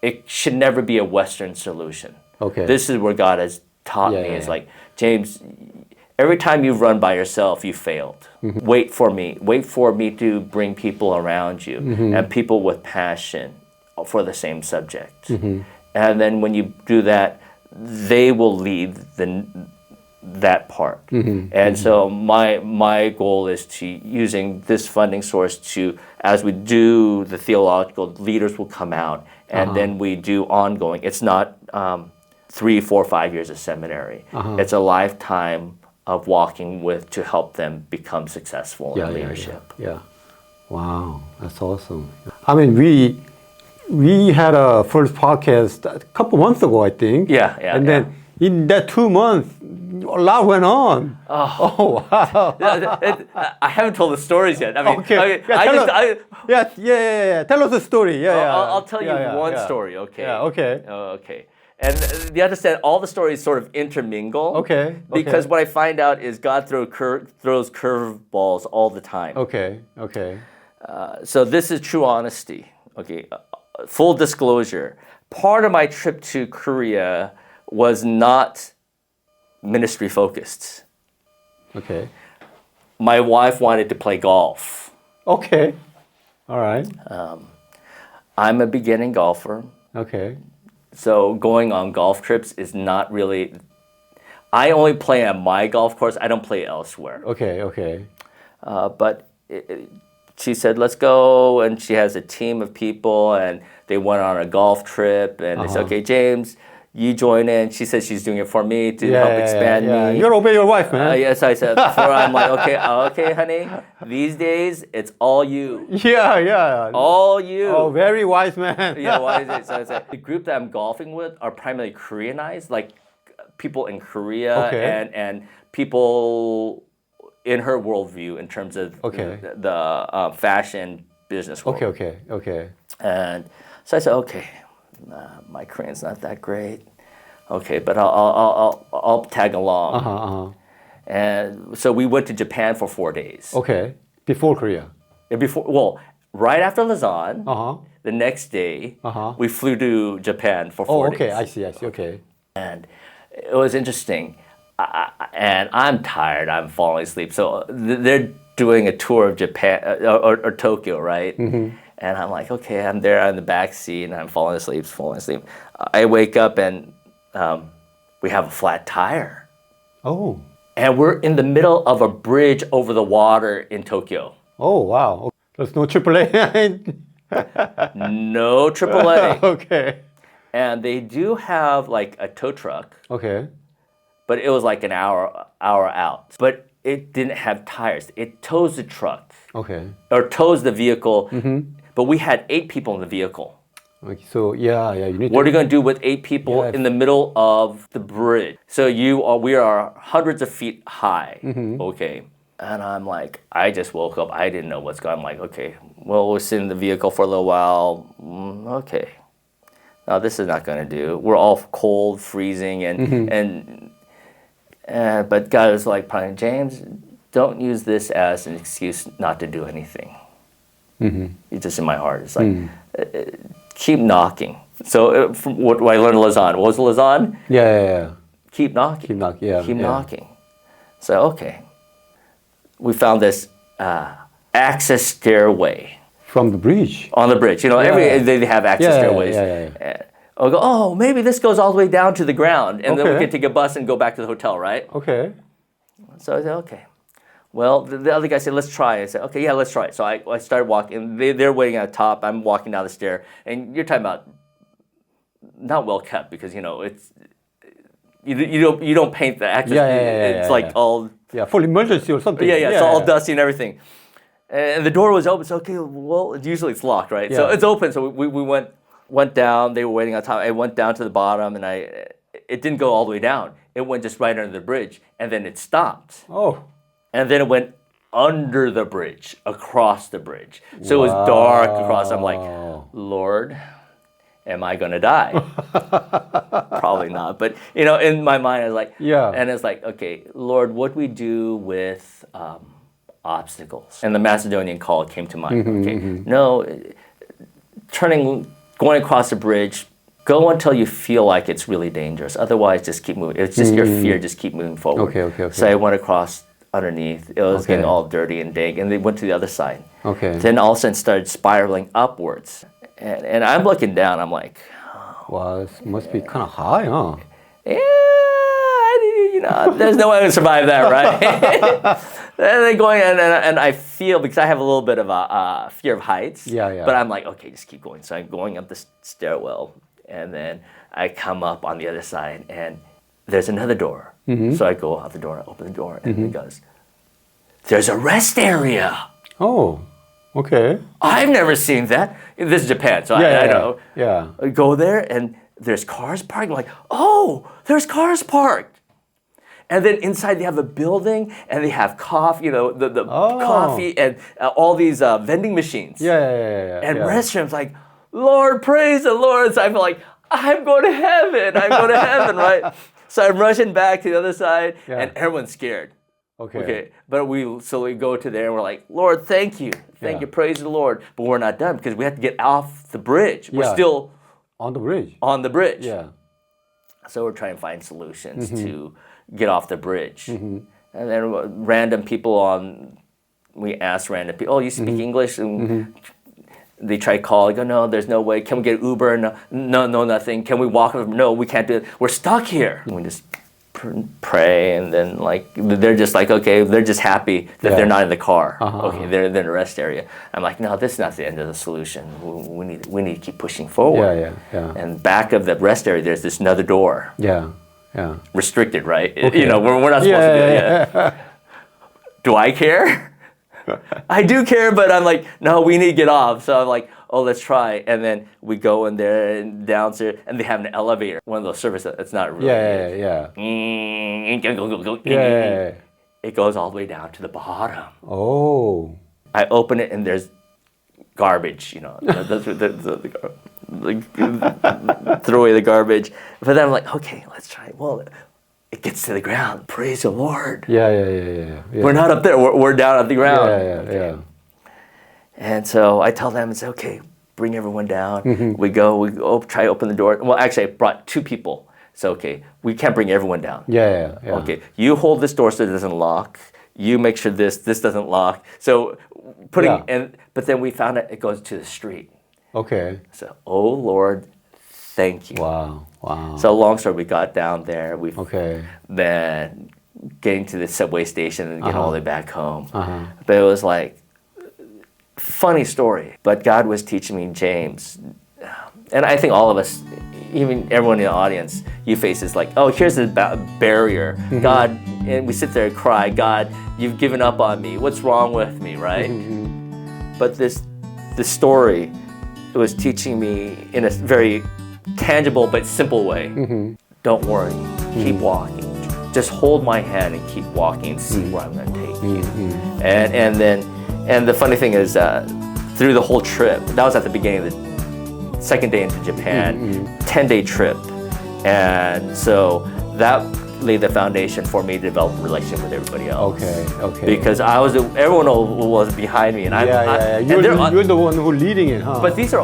it should never be a Western solution. Okay. This is where God has taught Yeah, me. yeah, It's yeah. like, James, every time you've run by yourself, you failed. Wait for me. Wait for me to bring people around you and people with passion for the same subject. And then when you do that, they will lead that part. And so my goal is to using this funding source to, as we do the theological, leaders will come out and then we do ongoing. It's not 3, 4, 5 years of seminary. It's a lifetime of walking with to help them become successful in leadership. Yeah. Wow, that's awesome. I mean, we had a first podcast a couple months ago, I think. Yeah. And then in that 2 months, a lot went on. Oh wow. I haven't told the stories yet. I mean, Okay. Tell us the story. I'll tell you one story. Okay. Yeah. Okay. Okay. And you understand, all the stories sort of intermingle. Okay. Because what I find out is God throws curveballs all the time. Okay. So this is true honesty. Okay. Full disclosure. Part of my trip to Korea was not ministry focused. Okay. My wife wanted to play golf. Okay. All right. I'm a beginning golfer. Okay. So going on golf trips is not really. I only play at my golf course. I don't play elsewhere. Okay. But she said, let's go. And she has a team of people and they went on a golf trip. And they said, okay, James, you join in. She said she's doing it for me to help expand me. You gotta obey your wife, man. Yes, I said. Before I'm like, okay, honey. These days, it's all you. Yeah. All you. Oh, very wise man. Yeah, why is it? So I said, the group that I'm golfing with are primarily Koreanized, like people in Korea and people in her worldview in terms of the fashion business world. Okay. And so I said, okay, my Korean's not that great. Okay, but I'll tag along. And so we went to Japan for 4 days. Okay. Before Korea. Right after Lausanne, the next day, we flew to Japan for 4 days. Okay, I see, okay. And it was interesting. And I'm tired, I'm falling asleep. So they're doing a tour of Japan, or Tokyo, right? And I'm like, okay, I'm there on the back seat and I'm falling asleep. I wake up and we have a flat tire. Oh. And we're in the middle of a bridge over the water in Tokyo. Oh, wow. There's no AAA. No AAA. Okay. And they do have like a tow truck. Okay. But it was like an hour out. But it didn't have tires. It tows the truck. Okay. Or tows the vehicle. But we had 8 people in the vehicle. Okay, so you need What are you going to do with 8 people in the middle of the bridge? So we are hundreds of feet high. Okay. And I'm like, I just woke up. I didn't know what's going on. I'm like, okay, well, we'll sit in the vehicle for a little while. Okay. Now this is not going to do. We're all cold, freezing, but God was like, James, don't use this as an excuse not to do anything. It's just in my heart. It's like, keep knocking. So from what I learned in Lausanne, what was Lausanne? Yeah. Keep knocking. Keep knocking. So, okay. We found this access stairway From the bridge. on the bridge. You know, they have access stairways. Yeah. I'll go, oh, maybe this goes all the way down to the ground, and then we Okay. can take a bus and go back to the hotel, right? Okay. So I said, okay. Well, the other guy said, let's try. I said, okay, yeah, let's try it. So I started walking. They're waiting at the top. I'm walking down the stair, and you're talking about not well kept because you know it's you don't paint the access. It's like all for emergency or something. it's all dusty and everything. And the door was open. So okay, well, usually it's locked, right? So it's open. So we went down. They were waiting on top. I went down to the bottom, and it didn't go all the way down. It went just right under the bridge, and then it stopped. Oh. And then it went under the bridge, across the bridge. So it was dark across. I'm like, Lord, am I gonna die? Probably not. But you know, in my mind, I was like, and it's like, okay, Lord, what do we do with obstacles? And the Macedonian call came to mind. No, going across the bridge. Go until you feel like it's really dangerous. Otherwise, just keep moving. It's just your fear. Just keep moving forward. Okay. So I went across underneath. It was getting all dirty and dank, and they went to the other side. Then all of a sudden started spiraling upwards, and I'm looking down. I'm like, wow, this must be kind of high, huh? Yeah, you know, there's no way I'm gonna survive that, right? And then going and I feel because I have a little bit of a fear of heights. But I'm like, okay, just keep going. So I'm going up the stairwell, and then I come up on the other side, and there's another door. So I go out the door, I open the door, and it goes, there's a rest area. Oh, okay. I've never seen that. This is Japan, so I know. I go there, and there's cars parked. I'm like, oh, there's cars parked. And then inside they have a building, and they have coffee, you know, the coffee and all these vending machines. And restrooms, like, Lord, praise the Lord. So I feel like, I'm going to heaven. Right? So I'm rushing back to the other side, and everyone's scared. Okay. But we go to there, and we're like, Lord, thank you. Thank you. Praise the Lord. But we're not done because we have to get off the bridge. We're still on the bridge. So we're trying to find solutions to get off the bridge. And then random people we asked random people, oh, you speak English? And they try to call. I go, no, there's no way. Can we get Uber? No, nothing. Can we walk? No, we can't do it. We're stuck here. And we just pray, and then like they're just like, okay, they're just happy that they're not in the car. Okay, they're in the rest area. I'm like, no, this is not the end of the solution. We need to keep pushing forward. And back of the rest area, there's this another door. Restricted, right? You know, we're not supposed to do it. Do I care? I do care, but I'm like, no, we need to get off. So I'm like, oh, let's try. And then we go in there and downstairs, and they have an elevator. One of those services that's not really It goes all the way down to the bottom. Oh. I open it, and there's garbage, you know. Throw away the garbage. But then I'm like, okay, let's try it. Well, it gets to the ground. Praise the Lord. We're not up there. We're down at the ground. And so I tell them, it's okay, bring everyone down. We try to open the door. Well, actually, I brought two people. So, okay, we can't bring everyone down. Okay, you hold this door so it doesn't lock. You make sure this doesn't lock. So but then we found out it goes to the street. Okay. So, oh Lord, thank you. Wow. So long story, we got down there. Then getting to the subway station and getting all the way back home. But it was like, funny story. But God was teaching me James. And I think all of us, even everyone in the audience, you face this like, oh, here's the barrier. God, and we sit there and cry, God, you've given up on me. What's wrong with me, right? But this story, it was teaching me in a very tangible but simple way. Don't worry, keep walking. Just hold my hand and keep walking and see where I'm going to take you. And the funny thing is, through the whole trip, that was at the beginning of the second day into Japan, 10-day trip. And so that laid the foundation for me to develop a relationship with everybody else. Okay. Because everyone was behind me, and You're the one who's leading it, huh? But they're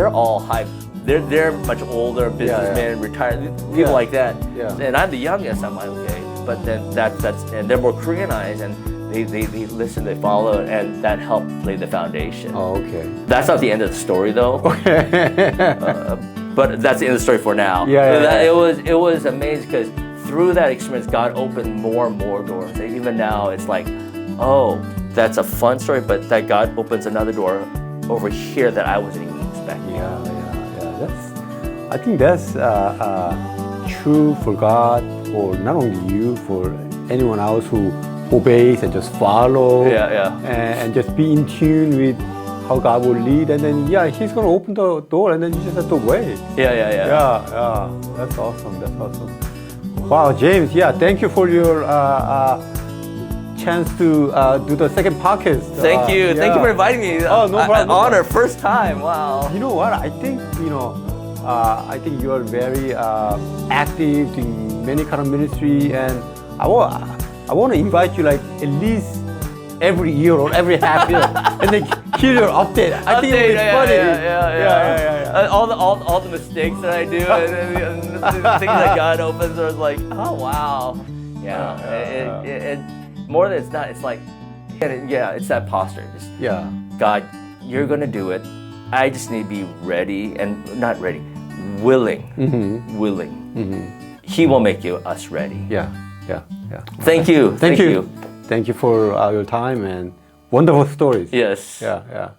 all high. They're much older businessmen, retired people like that. And I'm the youngest. I'm like, okay. But then that's and they're more Koreanized, and They listen, they follow, and that helped lay the foundation. Oh, okay. That's not the end of the story, though. But that's the end of the story for now. Yeah. It was amazing because through that experience, God opened more and more doors. And even now, it's like, oh, that's a fun story, but that God opens another door over here that I wasn't even expecting. Yeah. I think that's true for God, for not only you, for anyone else who obeys and just follow. And just be in tune with how God will lead, and then He's gonna open the door, and then you just have to wait. Yeah. That's awesome. Wow, James. Yeah, thank you for your chance to do the second podcast. Thank you for inviting me. Oh, no problem. An honor, first time. Wow. You know what? I think you are very active in many kind of ministry, and I want to invite you like at least every year or every half year, and then hear your update. I think it's funny. Yeah. All the mistakes that I do and the things that God opens are like, oh wow. It more than it's not. It's like, it's that posture. Just, God, you're gonna do it. I just need to be ready and not ready, willing. Willing. He will make us ready. Yeah. Thank you. Thank you for your time and wonderful stories. Yes. Yeah.